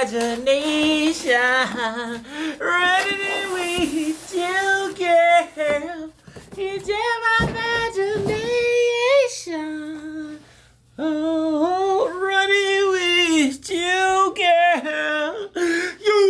imagination. Running with you, girl. It's my imagination. Oh, running with you, girl. You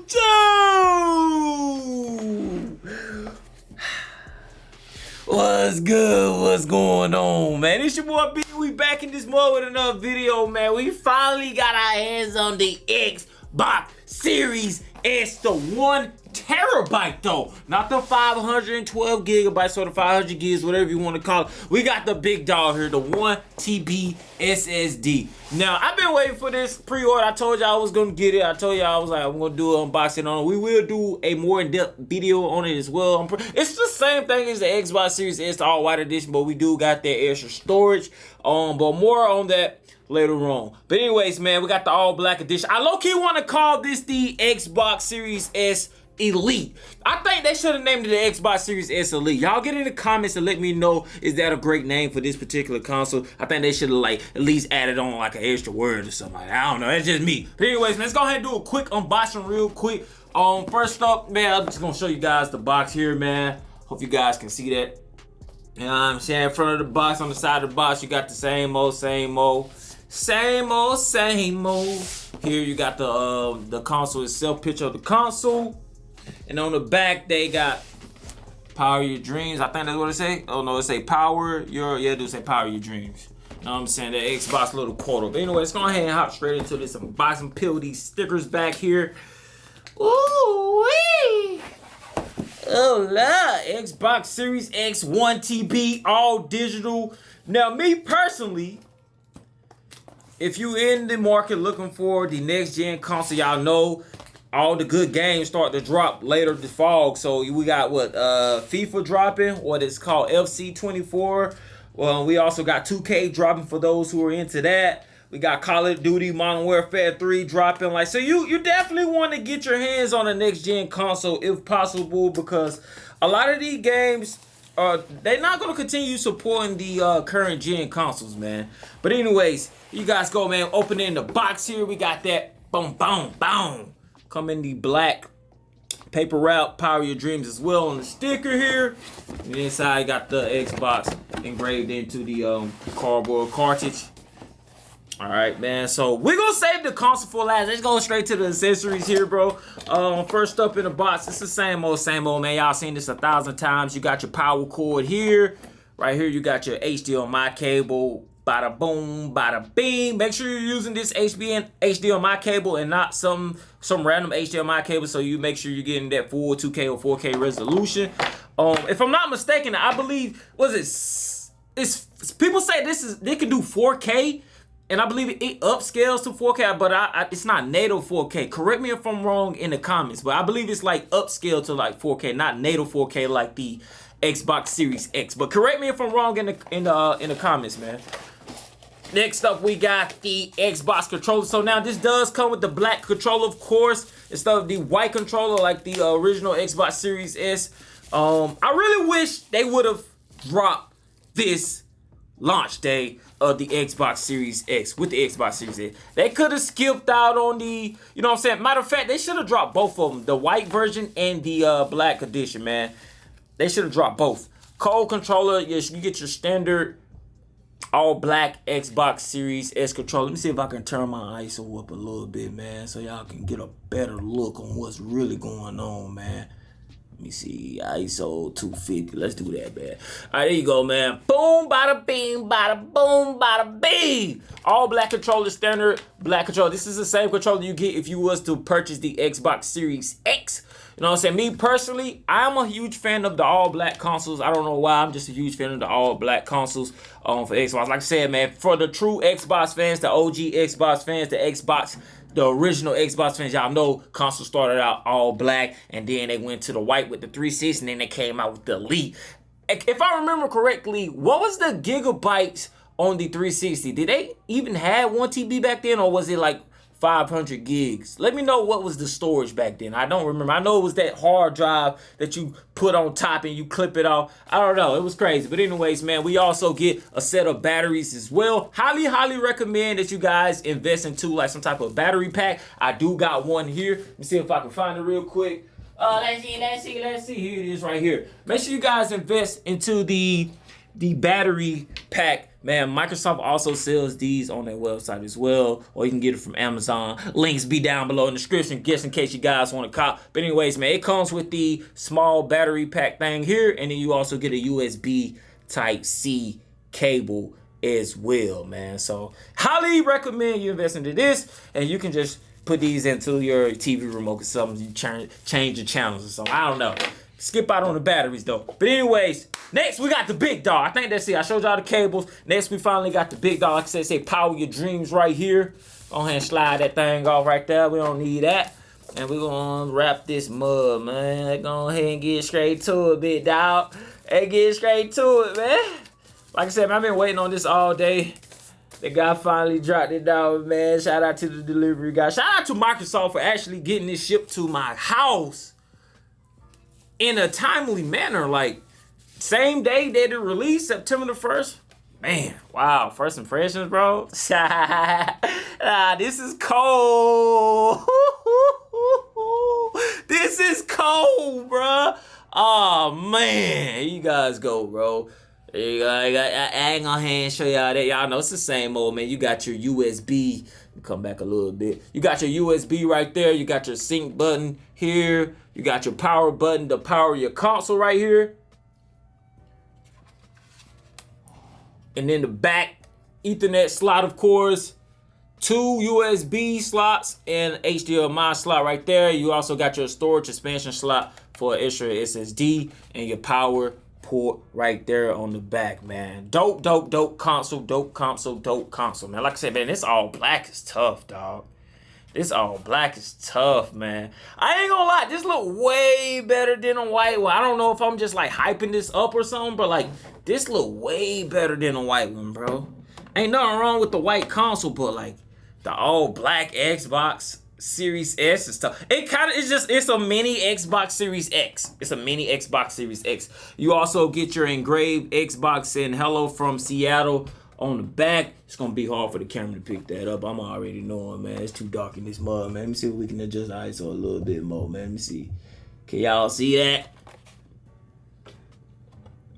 too. What's good? What's going on, man? It's your boy B. We back in this mode with another video, man. We finally got our hands on the Xbox Series S, the 1 terabyte though, not the 512 gigabytes or the 500 gigs, whatever you want to call it. We got the big dog here, the 1 TB SSD. Now, I've been waiting for this pre-order. I told y'all I was gonna get it. I told y'all I was like, I'm gonna do an unboxing on it. We will do a more in-depth video on it as well. It's the same thing as the Xbox Series S, the all-white edition, but we do got that extra storage. But more on that later on. But anyways, man, we got the all-black edition. I low-key want to call this the Xbox Series S Elite. I think they should have named it the Xbox Series S Elite. Y'all get in the comments and let me know, is that a great name for this particular console? I think they should have like at least added on like an extra word or something. I don't know. It's just me. But anyways, let's go ahead and do a quick unboxing real quick. First up, man, I'm just gonna show you guys the box here, man. Hope you guys can see that. You know what I'm saying? In front of the box, on the side of the box, you got the same old. Here you got the console itself, picture of the console. And on the back, they got Power Your Dreams. I think that's what it say. Oh no, it say Power Your, yeah, it do say Power Your Dreams. You know what I'm saying? The Xbox little quarter. But anyway, let's go ahead and hop straight into this unboxing. Peel these stickers back here. Ooh wee! Oh la! Xbox Series X 1 TB, all digital. Now, me personally, if you in the market looking for the next gen console, y'all know all the good games start to drop later this fall. So we got what, FIFA dropping, what is called FC 24. Well, we also got 2K dropping for those who are into that. We got Call of Duty Modern Warfare 3 dropping. Like, so you definitely want to get your hands on a next gen console if possible, because a lot of these games they're not gonna continue supporting the current gen consoles, man. But anyways, you guys go, man. Opening the box here, we got that boom, boom, boom. Come in the black paper wrap, Power Your Dreams as well on the sticker here. And inside, you got the Xbox engraved into the cardboard cartridge. All right, man. So we're gonna save the console for last. Let's go straight to the accessories here, bro. First up in the box, it's the same old, man. Y'all seen this 1,000 times. You got your power cord here. Right here, you got your HDMI cable. Bada boom, bada bing. Make sure you're using this HDMI cable and not some random HDMI cable, so you make sure you're getting that full 2K or 4K resolution. If I'm not mistaken, I believe, it's people say they can do 4K, and I believe it upscales to 4K, but it's not native 4K. Correct me if I'm wrong in the comments, but I believe it's like upscale to like 4K, not native 4K like the Xbox Series X. But correct me if I'm wrong in the comments, man. Next up, we got the Xbox controller. So now this does come with the black controller, of course, instead of the white controller like the original Xbox Series S. I really wish they would have dropped this launch day of the Xbox Series X with the Xbox Series S. They could have skipped out on the, you know what I'm saying? Matter of fact, they should have dropped both of them, the white version and the black edition, man. They should have dropped both. Cold controller, yes, you get your standard all black Xbox Series S controller. Let me see if I can turn my ISO up a little bit, man, so y'all can get a better look on what's really going on, man. Let me see, ISO 250. Let's do that, man. All right, there you go, man. Boom, bada bing, bada boom, bada bing. All black controller, standard black controller. This is the same controller you get if you was to purchase the Xbox Series X. You know what I'm saying? Me personally, I'm a huge fan of the all black consoles. I don't know why. I'm just a huge fan of the all black consoles for Xbox. Like I said, man, for the true Xbox fans, the OG Xbox fans, the original Xbox fans, y'all know console started out all black, and then they went to the white with the 360, and then they came out with the Elite. If I remember correctly, what was the gigabytes on the 360? Did they even have 1 TB back then, or was it like 500 gigs. Let me know what was the storage back then. I don't remember. I know it was that hard drive that you put on top and you clip it off. I don't know. It was crazy. But anyways, man, we also get a set of batteries as well. Highly recommend that you guys invest into like some type of battery pack. I do got one here. Let me see if I can find it real quick. Let's see. Here it is right here. Make sure you guys invest into the battery pack. Man, Microsoft also sells these on their website as well, or you can get it from Amazon. Links be down below in the description, just in case you guys want to cop. But anyways, man, it comes with the small battery pack thing here, and then you also get a USB Type-C cable as well, man. So highly recommend you invest into this, and you can just put these into your TV remote or something. You change the channels or something. I don't know. Skip out on the batteries though. But anyways, next we got the big dog. I think that's it. I showed y'all the cables. Next we finally got the big dog. Like I said, say power your dreams right here. Go ahead and slide that thing off right there. We don't need that. And we're gonna wrap this mud, man. Let's go ahead and get straight to it, big dog. Hey, get straight to it, man. Like I said, man, I've been waiting on this all day. The guy finally dropped it down, man. Shout out to the delivery guy. Shout out to Microsoft for actually getting this shipped to my house in a timely manner, like same day that it released, September the 1st. Man, wow, first impressions, bro. This is cold. This is cold, bro. Oh, man. Here you guys go, bro. There you go. I ain't gonna show y'all that. Y'all know it's the same old, man. You got your USB. Come back a little bit. You got your USB right there. You got your sync button here. You got your power button to power your console right here. And then the back Ethernet slot, of course. 2 USB slots and HDMI slot right there. You also got your storage expansion slot for extra SSD and your power port right there on the back, man. Dope console, man. Like I said, man, this all black is tough, dog. This all black is tough, man. I ain't gonna lie, this look way better than a white one. I don't know if I'm just like hyping this up or something, but like this look way better than a white one, bro. Ain't nothing wrong with the white console, but like the all black Xbox Series S and stuff. It's a mini Xbox Series X. It's a mini Xbox Series X. You also get your engraved Xbox and Hello from Seattle on the back. It's gonna be hard for the camera to pick that up. I'm already knowing, man. It's too dark in this mud, man. Let me see if we can adjust ISO a little bit more, man. Let me see. Can y'all see that?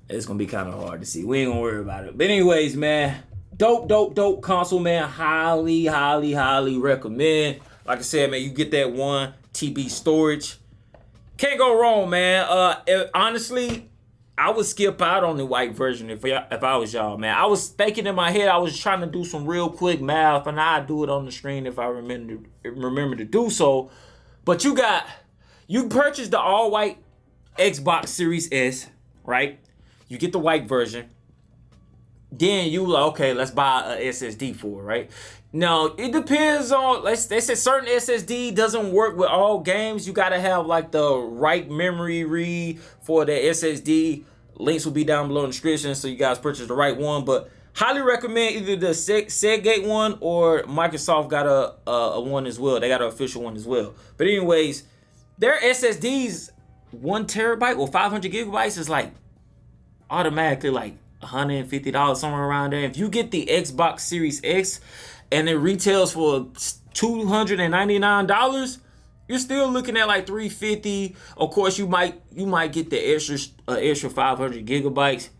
It's gonna be kind of hard to see. We ain't gonna worry about it. But anyways, man, dope console, man. Highly recommend. Like I said, man, you get that 1 TB storage. Can't go wrong, man. Honestly, I would skip out on the white version if I was y'all, man. I was thinking in my head, I was trying to do some real quick math, and I'd do it on the screen if I remember to do so. But you purchased the all-white Xbox Series S, right? You get the white version. Then you like, okay, let's buy a SSD for it, right? Now, it depends on, they say certain SSD doesn't work with all games. You got to have like the right memory read for the SSD. Links will be down below in the description so you guys purchase the right one. But highly recommend either the Seagate one or Microsoft got a one as well. They got an official one as well. But anyways, their SSDs, 1 terabyte or 500 gigabytes is like automatically like $150, somewhere around there. If you get the Xbox Series X and it retails for $299, you're still looking at like $350. Of course, you might get the extra 500 gigabytes.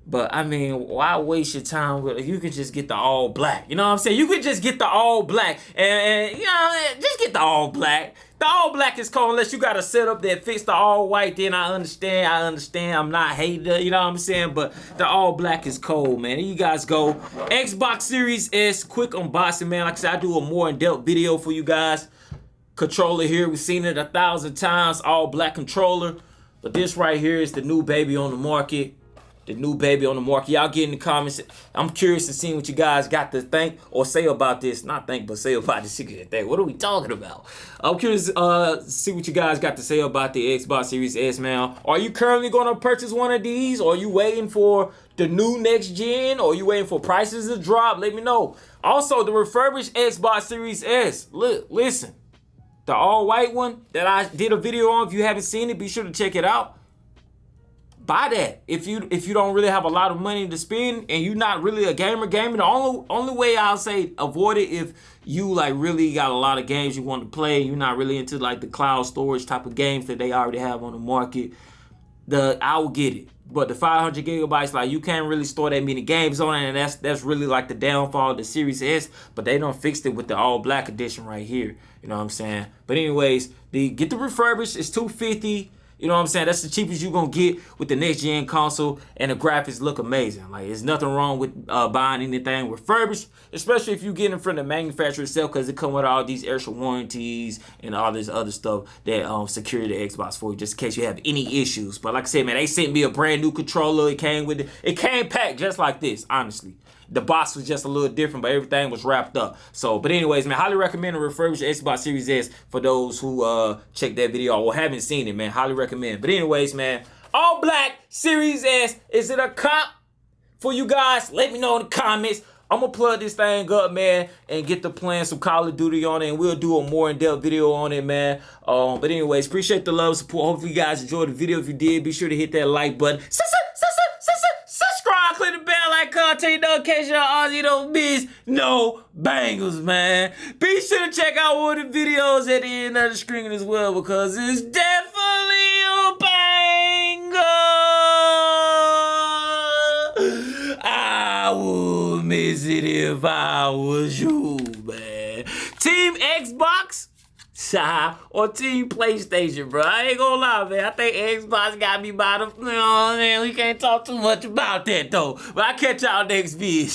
But I mean, why waste your time with? You could just get the all black. You know what I'm saying? You could just get the all black, and you know, just get the all black. The all black is cold unless you got a setup that fits the all white. Then I understand. I'm not hating it. You know what I'm saying? But the all black is cold, man. Here you guys go. Xbox Series S, quick unboxing, man. Like I said, I do a more in-depth video for you guys. Controller here, we've seen it 1,000 times. All black controller, but this right here is the new baby on the market. the new baby on the market. Y'all get in the comments. I'm curious to see what you guys got to think or say about this. Not think, but say about the secret thing. What are we talking about? I'm curious to see what you guys got to say about the Xbox Series S, man. Are you currently going to purchase one of these? Or are you waiting for the new next gen? Or are you waiting for prices to drop? Let me know. Also, the refurbished Xbox Series S. Look, listen. The all-white one that I did a video on. If you haven't seen it, be sure to check it out. Buy that if you don't really have a lot of money to spend and you're not really a gamer. The only way I'll say avoid it if you like really got a lot of games you want to play. You're not really into like the cloud storage type of games that they already have on the market. I will get it, but the 500 gigabytes, like you can't really store that many games on it, and that's really like the downfall of the Series S. But they don't fix it with the all black edition right here. You know what I'm saying? But anyways, get the refurbished. It's $250. You know what I'm saying? That's the cheapest you're going to get with the next-gen console, and the graphics look amazing. Like, there's nothing wrong with buying anything refurbished, especially if you get it from the manufacturer itself, because it comes with all these extra warranties and all this other stuff that secure the Xbox for you, just in case you have any issues. But like I said, man, they sent me a brand-new controller. It came packed just like this, honestly. The box was just a little different, but everything was wrapped up. So, but anyways, man, highly recommend a refurbished Xbox Series S for those who checked that video or haven't seen it, man. Highly recommend. But anyways, man, all black Series S, is it a cop for you guys? Let me know in the comments. I'm going to plug this thing up, man, and get to playing some Call of Duty on it, and we'll do a more in-depth video on it, man. But anyways, appreciate the love, support. Hopefully you guys enjoyed the video. If you did, be sure to hit that like button. Subscribe, click the bell icon, take notification on Aussie don't miss no bangles, man. Be sure to check out one of the videos at the end of the screen as well, because it's definitely a banger. I would miss it if I was you, man. Team Xbox or Team PlayStation, bro. I ain't gonna lie, man. I think Xbox got me by the... You know, man, we can't talk too much about that, though. But I'll catch y'all next video.